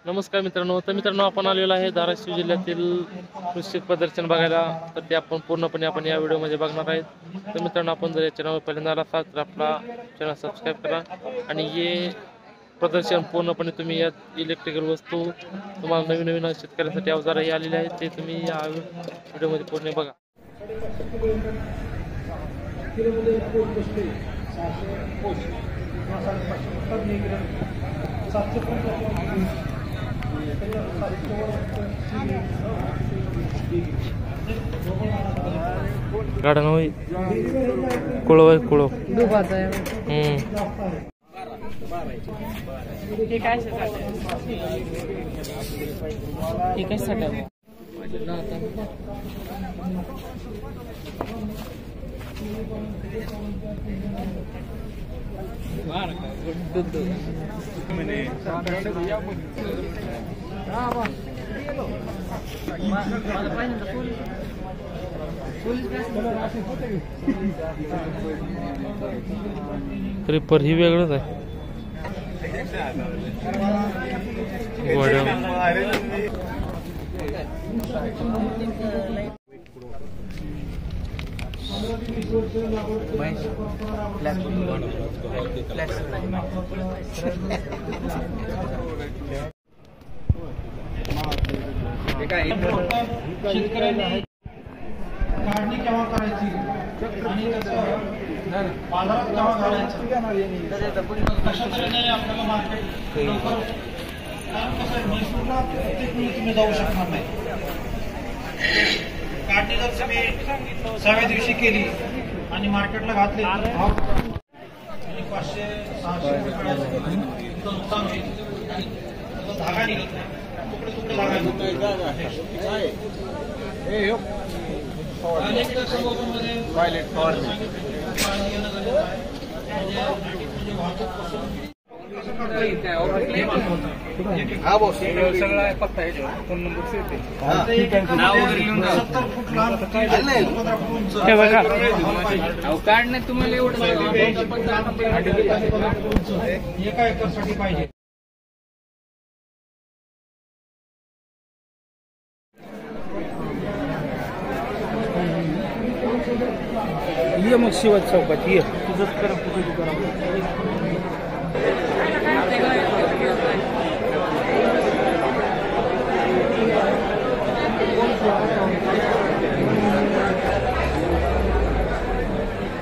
नमस्कार मित्रांनो. तर मित्रांनो, आपण आलेलो आहे धाराशिव जिल्ह्यातील कृषी प्रदर्शन बघायला. तर ते आपण पूर्णपणे या व्हिडिओमध्ये बघणार आहेत. तर मित्रांनो, आपण जर या चॅनलवर पहिल्यांदा आला असाल तर आपला चॅनल सबस्क्राईब करा. आणि हे प्रदर्शन पूर्णपणे तुम्ही यात इलेक्ट्रिकल वस्तू, तुम्हाला नवीन नवीन शेतकऱ्यांसाठी अवजारही आलेले आहेत, ते तुम्ही या व्हिडिओमध्ये पूर्ण बघा. गार्डन होय कुळव आहे कुळव दुबाचा आहे. हे काय साठी क्रिपर ही वेगळंच आहे. काढणी केव्हा करायची आणि बाजारात केव्हा घालायचं आपल्याला मार्केट लवकर, कारण कसं आहे, म्हैसूरला प्रत्येक वेळी तुम्ही जाऊ शकणार नाही. काढणी जर तुम्ही 6व्या दिवशी केली आणि मार्केटला घातली तर भाव 500-600 रुपये काढायचं नुकसान होईल. धागा निघत नाही, तुकडे तुकडे धागा काढणे तुम्हाला एवढं एका एकरसाठी पाहिजे. ये मग शिवाजी चौकात ये तुझंच करा कुठे करा.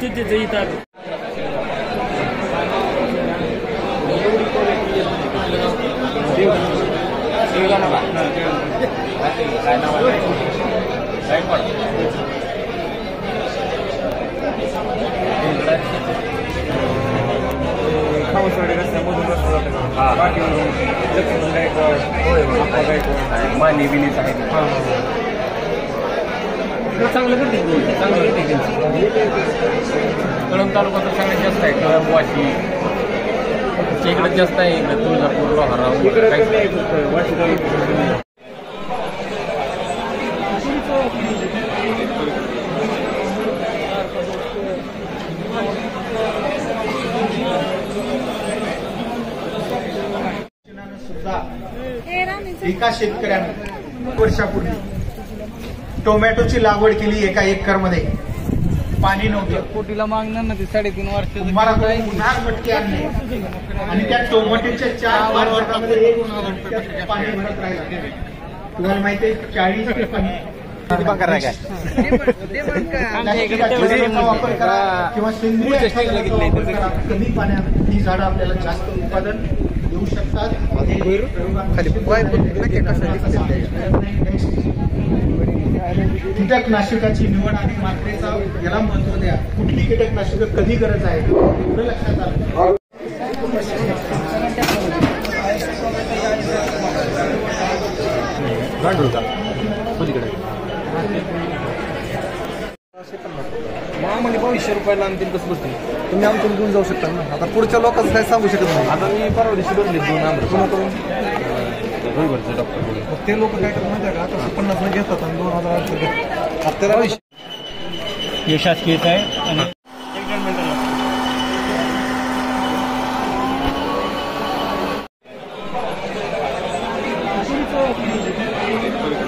तिथे इथं मानी विनीच आहे. चांगलं करते कळंब तालुका तर सगळ्यात जास्त आहे. कळंब वाशी इकडे जास्त आहे. इकडे तुळजापूर लोहारा एका शेतकऱ्याने वर्षापूर्वी टोमॅटोची लागवड केली. एका एकरमध्ये पाणी नव्हतं. कोटीला मागणार ना ते 3.5 वर्ष मला पुन्हा मटके आणले आणि त्या टोमॅटोच्या 4-5 वर्षामध्ये पाणी भरत राहिलं. तुम्हाला माहिती आहे 40 वापर करा किंवा सेंद्रिय कमी पाण्यात ही झाडं आपल्याला जास्त उत्पादन देऊ शकतात. कीटकनाशकाची निवड आणि मात्रेचा याला महत्व द्या. कुठली कीटकनाशक कधी गरज आहे एवढं लक्षात आलं. महामध्ये 200 रुपयाला आणतील कसं बसतील. तुम्ही आमच्याकडून घेऊन जाऊ शकता ना. आता पुढच्या लोकांचं काय सांगू शकत नाही. आता मी परवा दिवशी बसले 2 आंबे कोणाकडून डॉक्टर. ते लोक काय करतात माहिती आहे का, आता 50 न घेतात आणि 2000 आपल्याला शासकीयच आहे. आहे